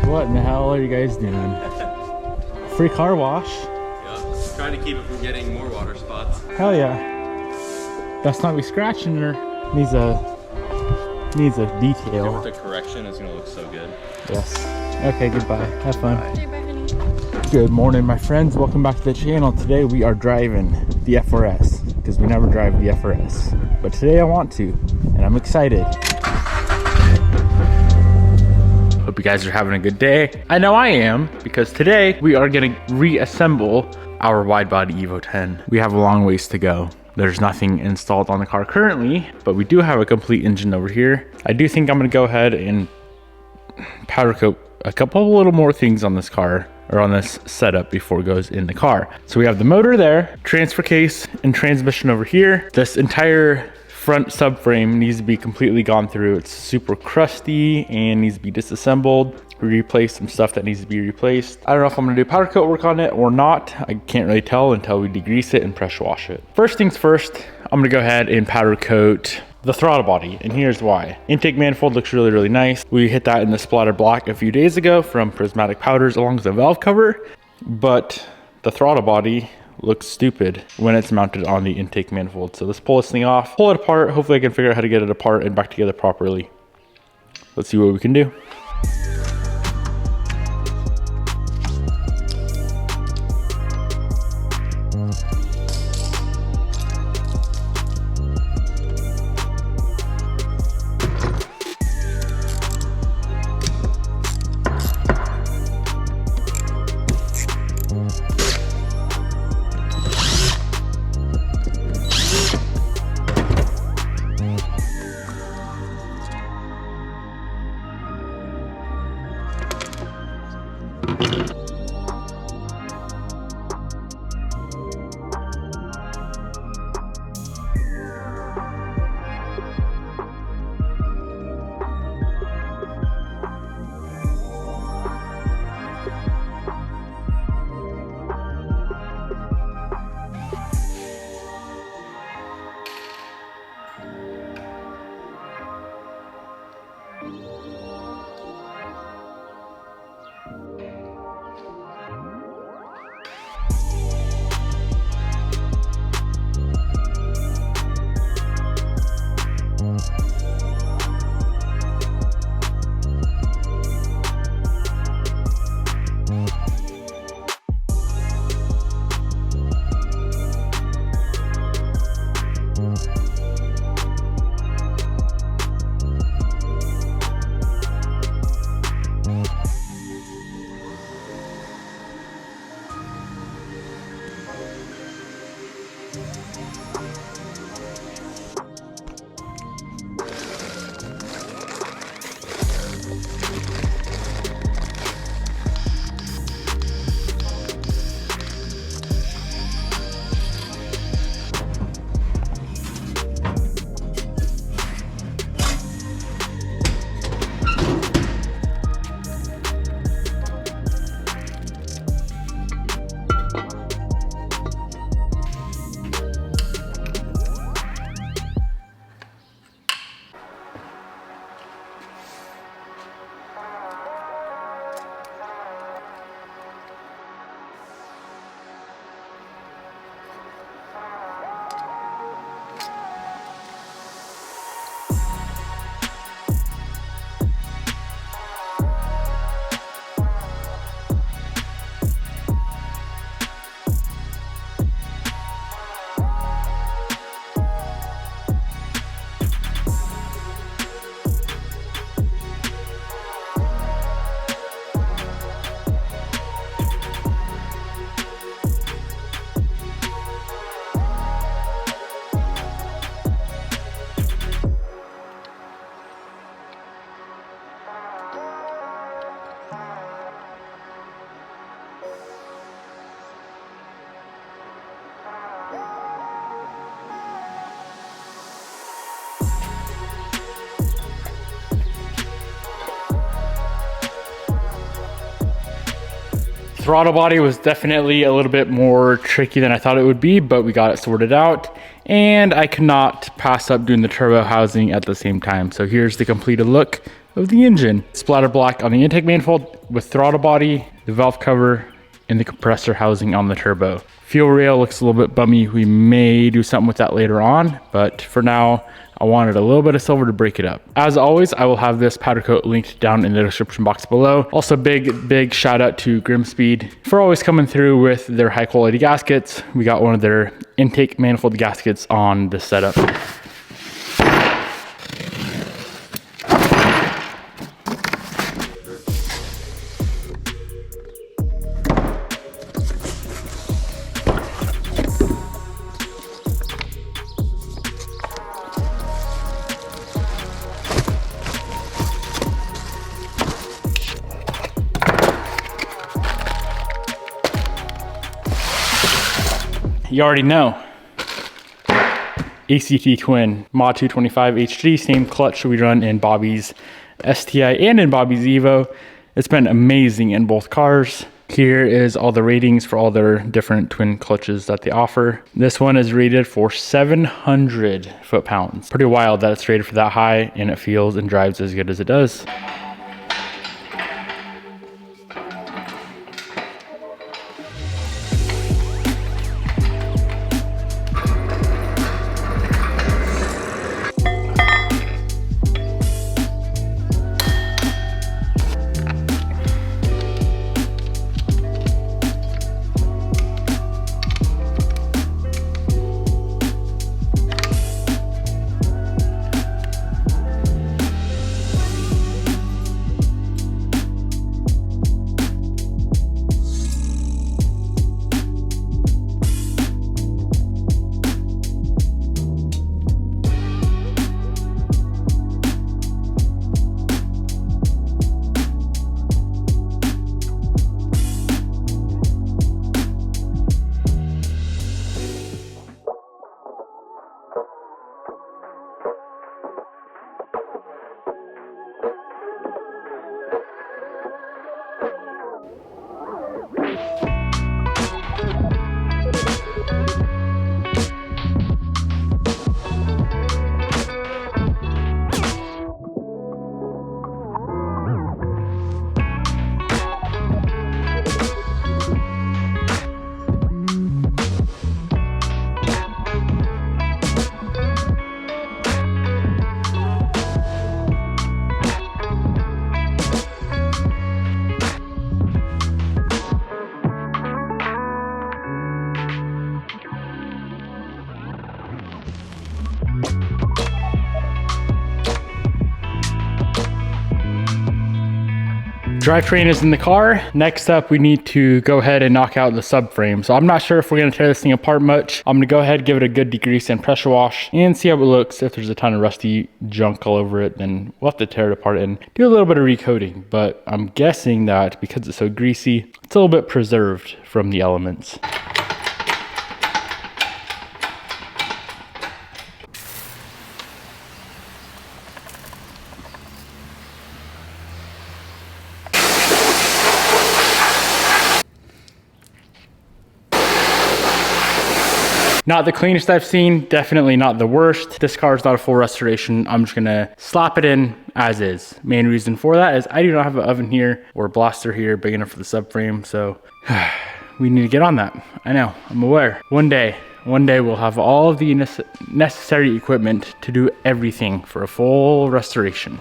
What in the hell are you guys doing? Free car wash? Yep, trying to keep it from getting more water spots. Hell yeah. Best not be scratching her. Needs a detail. With the correction, it's gonna look so good. Yes. Okay, goodbye. Have fun. Okay, bye, honey. Good morning, my friends. Welcome back to the channel. Today we are driving the FRS because we never drive the FRS. But today I want to, and I'm excited. Hope you guys are having a good day. I know I am, because today we are gonna reassemble our wide body Evo 10. We have a long ways to go. There's nothing installed on the car currently, but we do have a complete engine over here. I do think I'm gonna go ahead and powder coat a couple little more things on this car, or on this setup before it goes in the car. So we have the motor there, transfer case and transmission over here. This entire front subframe needs to be completely gone through. It's super crusty and needs to be disassembled. Replace some stuff that needs to be replaced. I don't know if I'm gonna do powder coat work on it or not. I can't really tell until we degrease it and pressure wash it. First things first, I'm gonna go ahead and powder coat the throttle body, and here's why. Intake manifold looks really, really nice. We hit that in the splatter block a few days ago from Prismatic Powders along with the valve cover, but the throttle body looks stupid when it's mounted on the intake manifold. So let's pull this thing off, pull it apart. Hopefully I can figure out how to get it apart and back together properly. Let's see what we can do. Throttle body was definitely a little bit more tricky than I thought it would be, but we got it sorted out. And I could not pass up doing the turbo housing at the same time. So here's the completed look of the engine. Splatter black on the intake manifold with throttle body, the valve cover, and the compressor housing on the turbo. Fuel rail looks a little bit bummy. We may do something with that later on, but for now, I wanted a little bit of silver to break it up. As always, I will have this powder coat linked down in the description box below. Also, big shout out to Grimspeed for always coming through with their high quality gaskets. We got one of their intake manifold gaskets on the setup. You already know. ACT Twin Mod 225 HD, same clutch we run in Bobby's STI and in Bobby's Evo. It's been amazing in both cars. Here is all the ratings for all their different twin clutches that they offer. This one is rated for 700 foot-pounds. Pretty wild that it's rated for that high, and it feels and drives as good as it does. Drivetrain is in the car. Next up, we need to go ahead and knock out the subframe. So I'm not sure if we're gonna tear this thing apart much. I'm gonna go ahead, give it a good degrease and pressure wash and see how it looks. If there's a ton of rusty junk all over it, then we'll have to tear it apart and do a little bit of recoating. But I'm guessing that because it's so greasy, it's a little bit preserved from the elements. Not the cleanest I've seen, definitely not the worst. This car is not a full restoration. I'm just gonna slap it in as is. Main reason for that is I do not have an oven here or a blaster here big enough for the subframe, so we need to get on that. I know, I'm aware. One day we'll have all of the necessary equipment to do everything for a full restoration.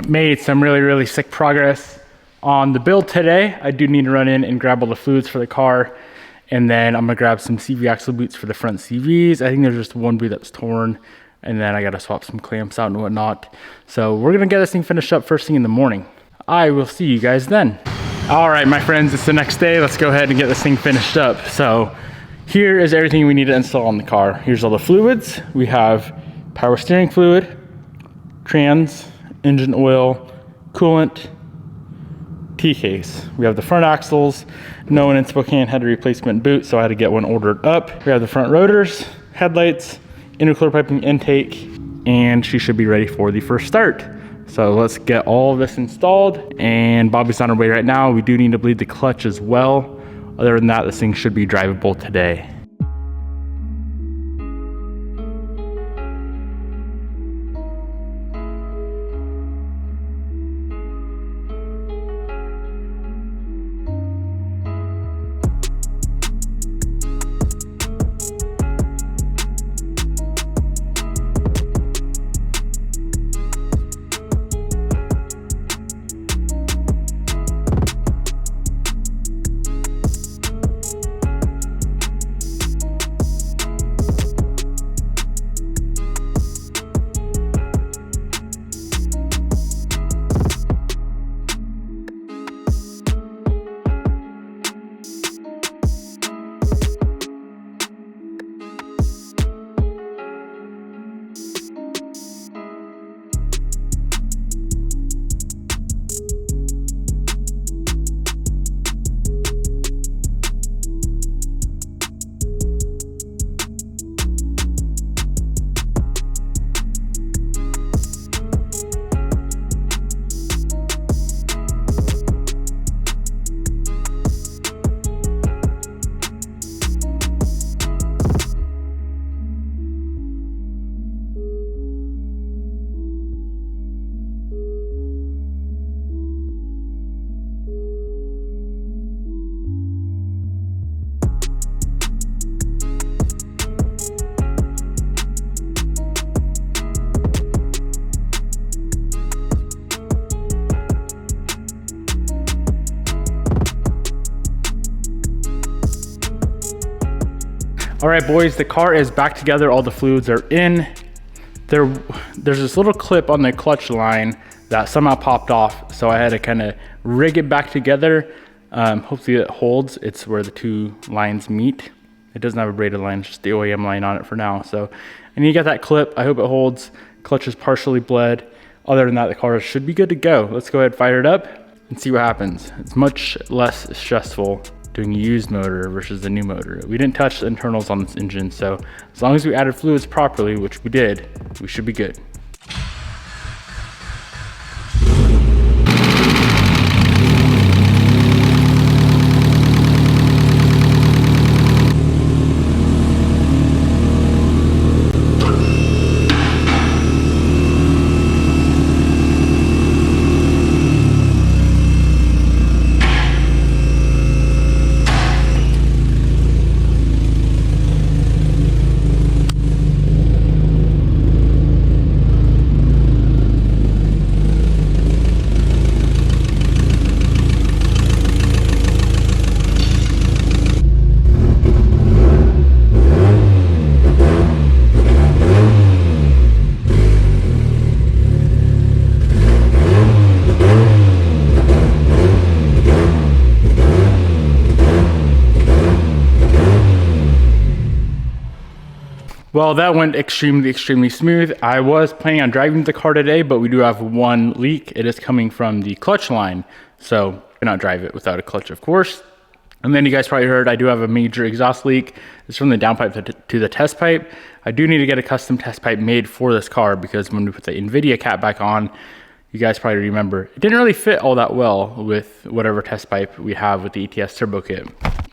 Made some really sick progress on the build today. I do need to run in and grab all the fluids for the car. And then I'm gonna grab some CV axle boots for the front CVs. I think there's just one boot that's torn. And then I gotta swap some clamps out and whatnot. So we're gonna get this thing finished up first thing in the morning. I will see you guys then. All right, my friends, it's the next day. Let's go ahead and get this thing finished up. So here is everything we need to install on the car. Here's all the fluids. We have power steering fluid, trans, engine oil, coolant, T-case. We have the front axles. No one in Spokane had a replacement boot, so I had to get one ordered up. We have the front rotors, headlights, intercooler piping intake, and she should be ready for the first start. So let's get all of this installed, and Bobby's on her way right now. We do need to bleed the clutch as well. Other than that, this thing should be drivable today. All right, boys, the car is back together. All the fluids are in. There's this little clip on the clutch line that somehow popped off, so I had to kind of rig it back together. Hopefully it holds. It's where the two lines meet. It doesn't have a braided line, it's just the OEM line on it for now. So I need to get that clip. I hope it holds. Clutch is partially bled. Other than that, the car should be good to go. Let's go ahead and fire it up and see what happens. It's much less stressful doing a used motor versus the new motor. We didn't touch the internals on this engine, so as long as we added fluids properly, which we did, we should be good. Well, that went extremely smooth. I was planning on driving the car today, but we do have one leak. It is coming from the clutch line, so I cannot drive it without a clutch, of course. And then you guys probably heard I do have a major exhaust leak. It's from the downpipe to the test pipe. I do need to get a custom test pipe made for this car because when we put the NVIDIA cap back on, you guys probably remember, it didn't really fit all that well with whatever test pipe we have with the ETS turbo kit.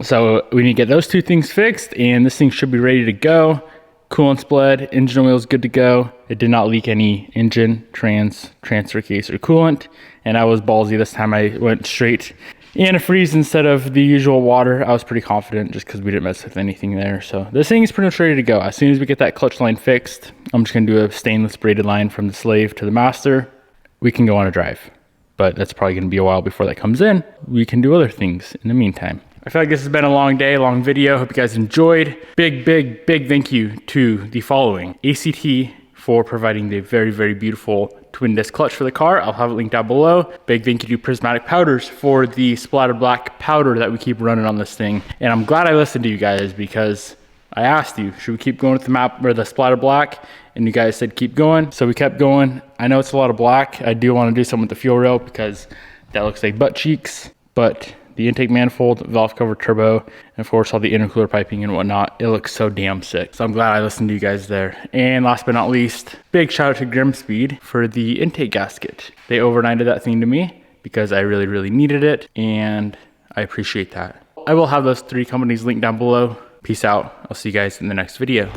So we need to get those two things fixed, and this thing should be ready to go. Coolant's bled, engine oil is good to go. It did not leak any engine, transfer case, or coolant. And I was ballsy this time. I went straight antifreeze instead of the usual water. I was pretty confident just because we didn't mess with anything there. So this thing is pretty much ready to go. As soon as we get that clutch line fixed, I'm just gonna do a stainless braided line from the slave to the master. we can go on a drive. But that's probably gonna be a while before that comes in. We can do other things in the meantime. I feel like this has been a long day, long video. Hope you guys enjoyed. Big thank you to the following. ACT for providing the very beautiful twin disc clutch for the car. I'll have it linked down below. Big thank you to Prismatic Powders for the splatter black powder that we keep running on this thing. And I'm glad I listened to you guys because I asked you, should we keep going with the map or the splatter black? And you guys said keep going. So we kept going. I know it's a lot of black. I do want to do something with the fuel rail because that looks like butt cheeks, but the intake manifold, valve cover, turbo, and of course all the intercooler piping and whatnot, it looks so damn sick. So I'm glad I listened to you guys there. And last but not least, big shout out to Grimspeed for the intake gasket. They overnighted that thing to me because I really needed it, and I appreciate that. I will have those 3 companies linked down below. Peace out. I'll see you guys in the next video.